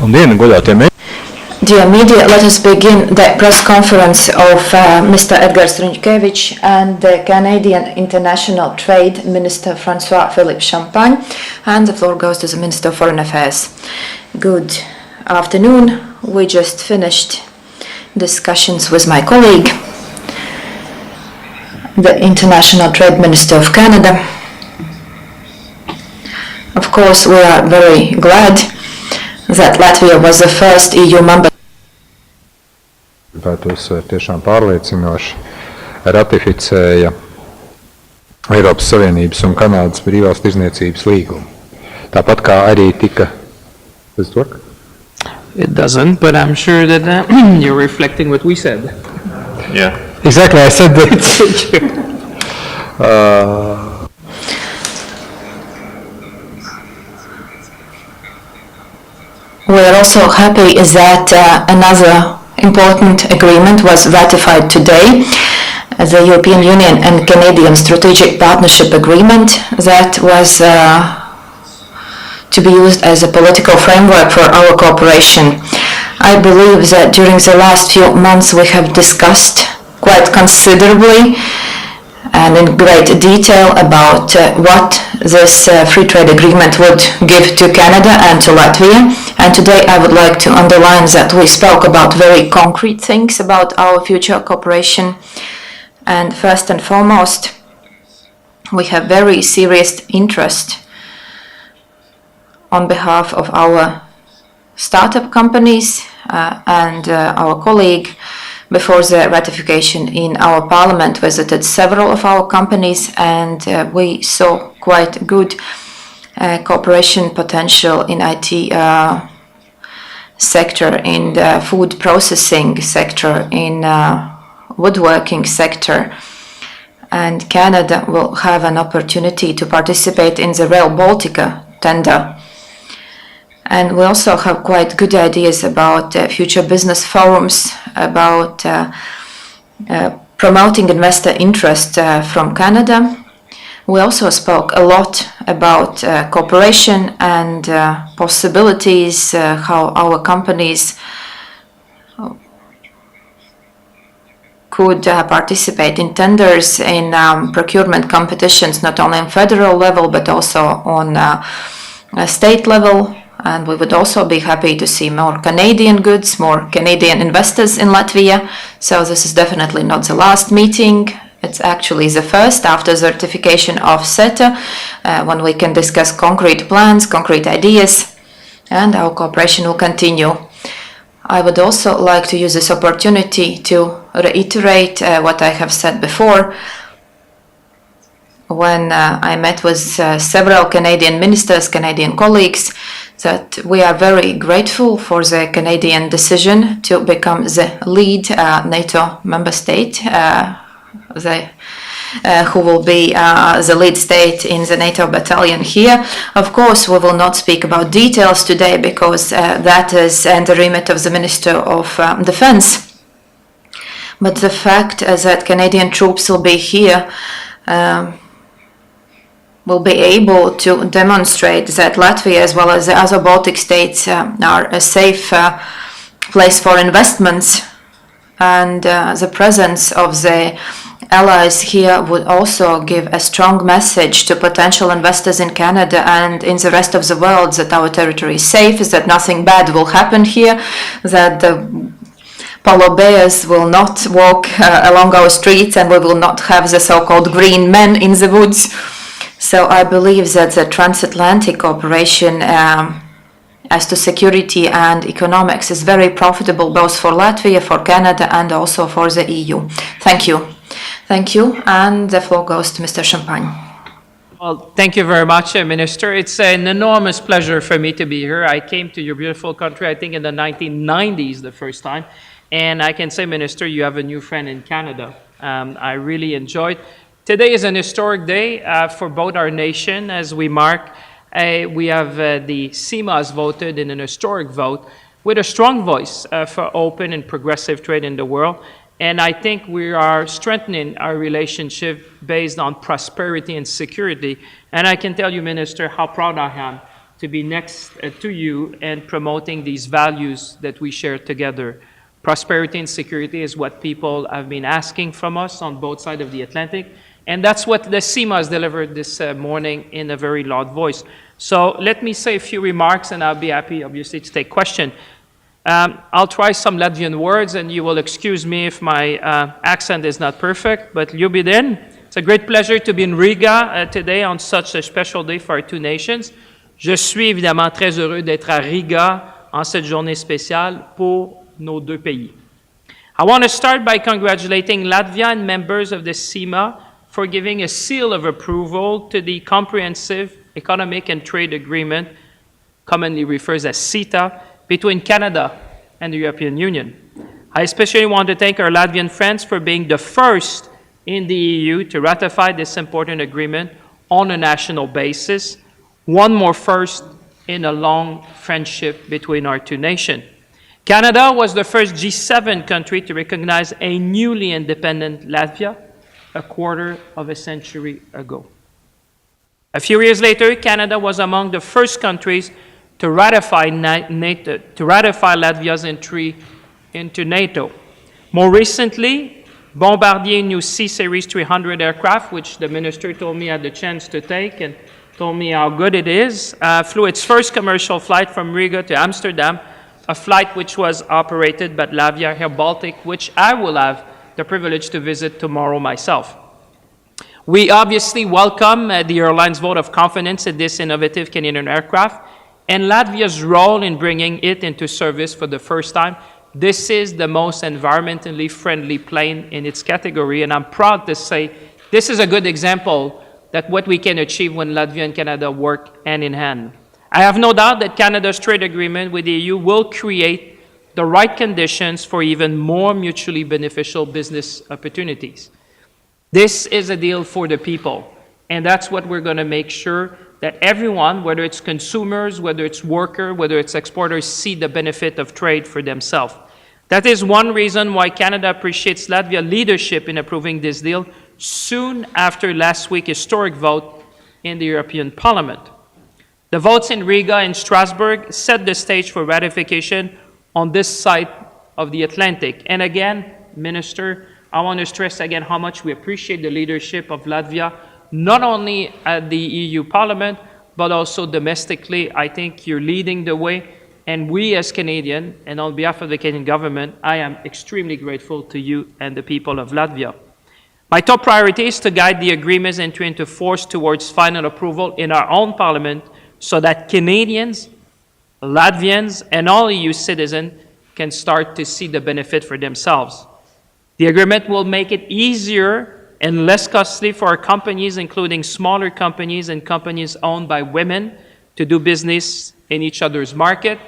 Labdien, godātie mēģi! Dear media, let us begin the press conference of Mr. Edgars Riņķevičs and the Canadian International Trade Minister François-Philippe Champagne, and the floor goes to the Minister of Foreign Affairs. Good afternoon. We just finished discussions with my colleague, the International Trade Minister of Canada. Of course, we are very glad that Latvia was the first EU member. Tos tiešām pārliecinoši ratificēja Eiropas Savienības un Kanādas brīvās tirdzniecības līgumu. Tāpat kā arī tika... Does it work? It doesn't, but I'm sure that you're reflecting what we said. Yeah. Exactly, I said that. Thank you. We are also happy that another important agreement was ratified today, the European Union and Canadian Strategic Partnership Agreement that was to be used as a political framework for our cooperation. I believe that during the last few months we have discussed quite considerably and in great detail about what this free trade agreement would give to Canada and to Latvia. And today I would like to underline that we spoke about very concrete things about our future cooperation. And first and foremost, we have very serious interest on behalf of our startup companies and our colleague. Before the ratification in our parliament visited several of our companies, and we saw quite good cooperation potential in IT sector, in the food processing sector, in woodworking sector. And Canada will have an opportunity to participate in the Rail Baltica tender. And we also have quite good ideas about future business forums, about promoting investor interest from Canada. We also spoke a lot about cooperation and possibilities, how our companies could participate in tenders, in procurement competitions, not only on federal level, but also on state level. And we would also be happy to see more Canadian goods, more Canadian investors in Latvia. So this is definitely not the last meeting. It's actually the first after the ratification of CETA, when we can discuss concrete plans, concrete ideas, and our cooperation will continue. I would also like to use this opportunity to reiterate what I have said before. When I met with several Canadian ministers, Canadian colleagues, that we are very grateful for the Canadian decision to become the lead NATO member state, who will be the lead state in the NATO battalion here. Of course, we will not speak about details today because that is in the remit of the Minister of Defense. But the fact that Canadian troops will be here will be able to demonstrate that Latvia, as well as the other Baltic states, are a safe place for investments. And the presence of the allies here would also give a strong message to potential investors in Canada and in the rest of the world that our territory is safe, that nothing bad will happen here, that the polar bears will not walk along our streets, and we will not have the so-called green men in the woods. So I believe that the transatlantic cooperation as to security and economics is very profitable both for Latvia, for Canada, and also for the EU. Thank you. Thank you. And the floor goes to Mr. Champagne. Well, thank you very much, Minister. It's an enormous pleasure for me to be here. I came to your beautiful country, I think, in the 1990s the first time. And I can say, Minister, you have a new friend in Canada. I really enjoyed. Today is an historic day for both our nation as we mark. We have the CIMAs voted in an historic vote with a strong voice for open and progressive trade in the world. And I think we are strengthening our relationship based on prosperity and security. And I can tell you, Minister, how proud I am to be next to you and promoting these values that we share together. Prosperity and security is what people have been asking from us on both sides of the Atlantic, and that's what the CIMA has delivered this morning in a very loud voice. So let me say a few remarks, and I'll be happy, obviously, to take questions. I'll try some Latvian words, and you will excuse me if my accent is not perfect, but Ljubidien. It's a great pleasure to be in Riga today on such a special day for our two nations. Je suis évidemment très heureux d'être à Riga en cette journée spéciale pour nos deux pays. I want to start by congratulating Latvia and members of the CIMA for giving a seal of approval to the Comprehensive Economic and Trade Agreement, commonly referred as CETA, between Canada and the European Union. I especially want to thank our Latvian friends for being the first in the EU to ratify this important agreement on a national basis, one more first in a long friendship between our two nations. Canada was the first G7 country to recognize a newly independent Latvia a quarter of a century ago. A few years later, Canada was among the first countries to ratify Latvia's entry into NATO. More recently, Bombardier new C-Series 300 aircraft, which the minister told me I had the chance to take and told me how good it is, flew its first commercial flight from Riga to Amsterdam, a flight which was operated by Latvia Air Baltic, which I will have the privilege to visit tomorrow myself. We obviously welcome the airline's vote of confidence in this innovative Canadian aircraft and Latvia's role in bringing it into service for the first time. This is the most environmentally friendly plane in its category, and I'm proud to say this is a good example that what we can achieve when Latvia and Canada work hand in hand. I have no doubt that Canada's trade agreement with the EU will create the right conditions for even more mutually beneficial business opportunities. This is a deal for the people, and that's what we're going to make sure that everyone, whether it's consumers, whether it's workers, whether it's exporters, see the benefit of trade for themselves. That is one reason why Canada appreciates Latvia's leadership in approving this deal soon after last week's historic vote in the European Parliament. The votes in Riga and Strasbourg set the stage for ratification on this side of the Atlantic. And again, Minister, I want to stress again how much we appreciate the leadership of Latvia, not only at the EU Parliament, but also domestically. I think you're leading the way. And we as Canadians, and on behalf of the Canadian government, I am extremely grateful to you and the people of Latvia. My top priority is to guide the agreement's entry into force towards final approval in our own Parliament so that Canadians, Latvians, and all EU citizens can start to see the benefit for themselves. The agreement will make it easier and less costly for our companies, including smaller companies and companies owned by women, to do business in each other's market.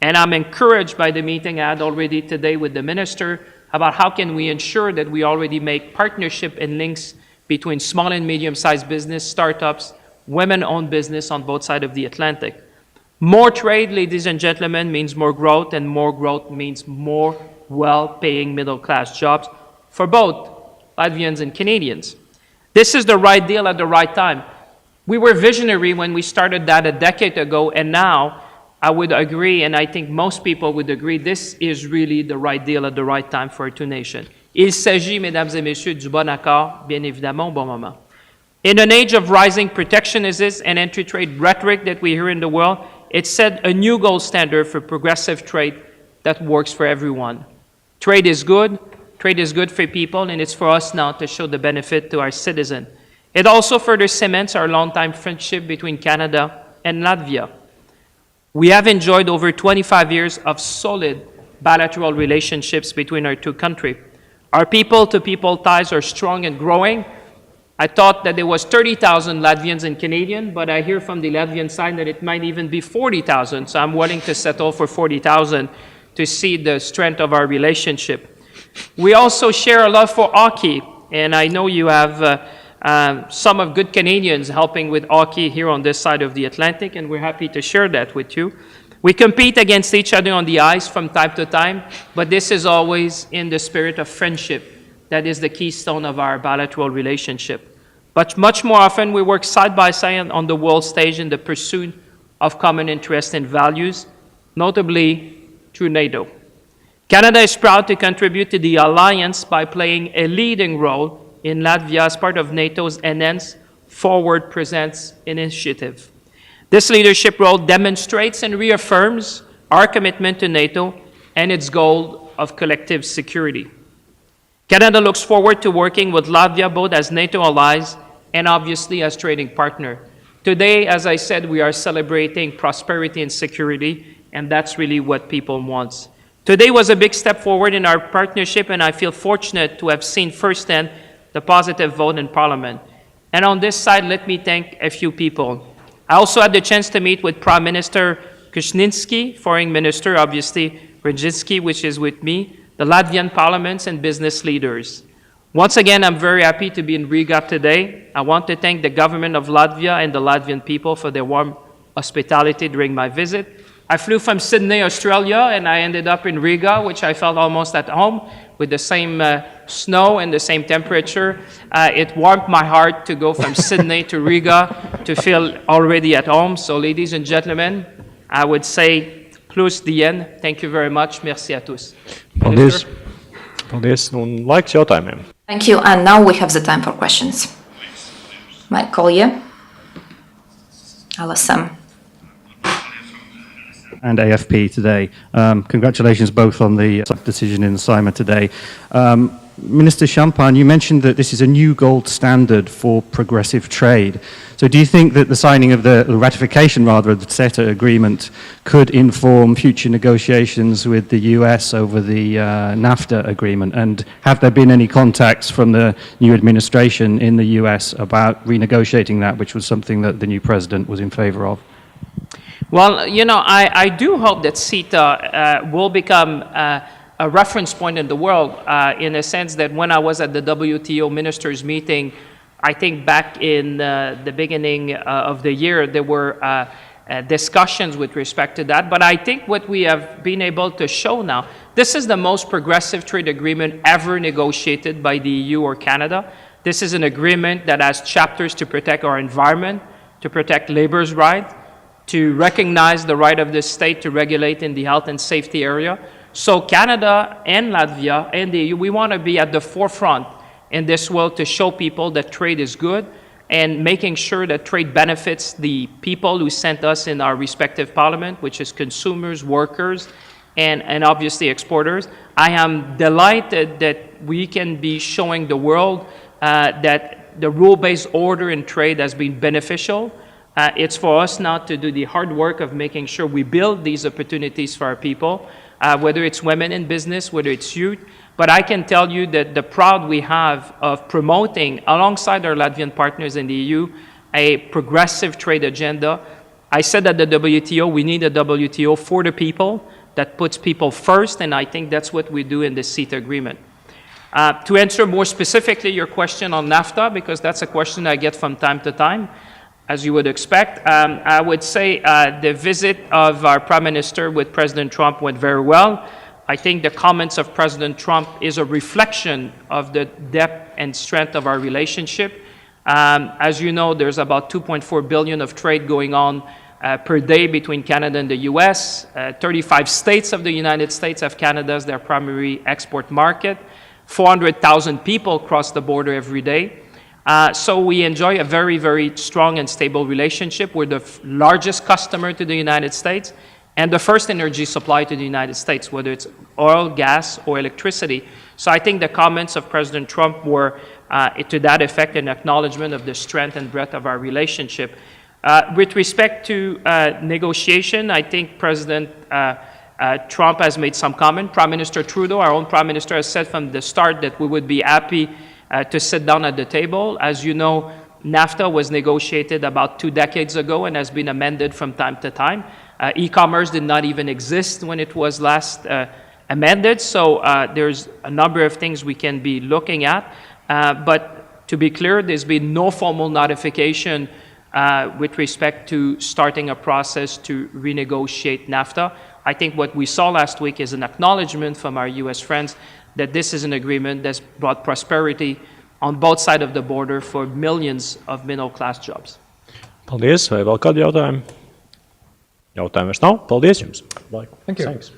And I'm encouraged by the meeting I had already today with the minister about how can we ensure that we already make partnership and links between small and medium-sized business, startups, women-owned business on both sides of the Atlantic. More trade, ladies and gentlemen, means more growth, and more growth means more well-paying middle-class jobs for both Latvians and Canadians. This is the right deal at the right time. We were visionary when we started that a decade ago, and now I would agree, and I think most people would agree, this is really the right deal at the right time for our two nations. Il s'agit, mesdames et messieurs, du bon accord, bien évidemment, au bon moment. In an age of rising protectionism and anti-trade rhetoric that we hear in the world, it set a new gold standard for progressive trade that works for everyone. Trade is good for people, and it's for us now to show the benefit to our citizens. It also further cements our long-time friendship between Canada and Latvia. We have enjoyed over 25 years of solid bilateral relationships between our two countries. Our people-to-people ties are strong and growing. I thought that there was 30,000 Latvians and Canadians, but I hear from the Latvian side that it might even be 40,000, so I'm willing to settle for 40,000 to see the strength of our relationship. We also share a love for hockey, and I know you have some of good Canadians helping with hockey here on this side of the Atlantic, and we're happy to share that with you. We compete against each other on the ice from time to time, but this is always in the spirit of friendship. That is the keystone of our bilateral relationship. But much more often, we work side by side on the world stage in the pursuit of common interests and values, notably through NATO. Canada is proud to contribute to the alliance by playing a leading role in Latvia as part of NATO's enhanced Forward Presence initiative. This leadership role demonstrates and reaffirms our commitment to NATO and its goal of collective security. Canada looks forward to working with Latvia both as NATO allies and obviously as trading partner. Today, as I said, we are celebrating prosperity and security, and that's really what people want. Today was a big step forward in our partnership, and I feel fortunate to have seen firsthand the positive vote in Parliament. And on this side, let me thank a few people. I also had the chance to meet with Prime Minister Kuczynski, Foreign Minister, obviously, Brzezinski, which is with me, the Latvian parliaments and business leaders. Once again, I'm very happy to be in Riga today. I want to thank the government of Latvia and the Latvian people for their warm hospitality during my visit. I flew from Sydney, Australia, and I ended up in Riga, which I felt almost at home, with the same snow and the same temperature. It warmed my heart to go from Sydney to Riga to feel already at home. So, ladies and gentlemen, I would say, plus the end. Thank you very much. Merci à tous. Paldies. Paldies. Un laiks jautājumiem. Thank you, and now we have the time for questions. Mike Collier, Alison. And AFP today. Congratulations both on the decision in Saima today. Minister Champagne, you mentioned that this is a new gold standard for progressive trade. So do you think that the signing of the ratification, rather, of the CETA agreement could inform future negotiations with the US over the NAFTA agreement? And have there been any contacts from the new administration in the US about renegotiating that, which was something that the new president was in favor of? Well, you know, I do hope that CETA will become a reference point in the world in a sense that when I was at the WTO ministers meeting, I think back in the beginning of the year, there were discussions with respect to that. But I think what we have been able to show now, this is the most progressive trade agreement ever negotiated by the EU or Canada. This is an agreement that has chapters to protect our environment, to protect labor's rights, to recognize the right of the state to regulate in the health and safety area. So Canada and Latvia and the EU, we want to be at the forefront in this world to show people that trade is good and making sure that trade benefits the people who sent us in our respective parliament, which is consumers, workers, and obviously exporters. I am delighted that we can be showing the world that the rule-based order in trade has been beneficial. It's for us now to do the hard work of making sure we build these opportunities for our people, whether it's women in business, whether it's youth. But I can tell you that the pride we have of promoting, alongside our Latvian partners in the EU, a progressive trade agenda. I said at the WTO, we need a WTO for the people that puts people first, and I think that's what we do in the CETA agreement. To answer more specifically your question on NAFTA, because that's a question I get from time to time, as you would expect, I would say the visit of our Prime Minister with President Trump went very well. I think the comments of President Trump is a reflection of the depth and strength of our relationship. As you know, there's about 2.4 billion of trade going on per day between Canada and the US. 35 states of the United States have Canada as their primary export market. 400,000 people cross the border every day. So we enjoy a very, very strong and stable relationship. We're the largest customer to the United States and the first energy supply to the United States, whether it's oil, gas, or electricity. So I think the comments of President Trump were to that effect an acknowledgement of the strength and breadth of our relationship. With respect to negotiation, I think President Trump has made some comment. Prime Minister Trudeau, our own Prime Minister, has said from the start that we would be happy to sit down at the table. As you know, NAFTA was negotiated about 2 decades ago and has been amended from time to time. E-commerce did not even exist when it was last amended, so there's a number of things we can be looking at. But to be clear, there's been no formal notification with respect to starting a process to renegotiate NAFTA. I think what we saw last week is an acknowledgement from our US friends that this is an agreement that's brought prosperity on both sides of the border for millions of middle-class jobs. Paldies. Vai vēl kādi jautājumi? Jautājumu vairs nav. Paldies jums. Thank you. Thanks.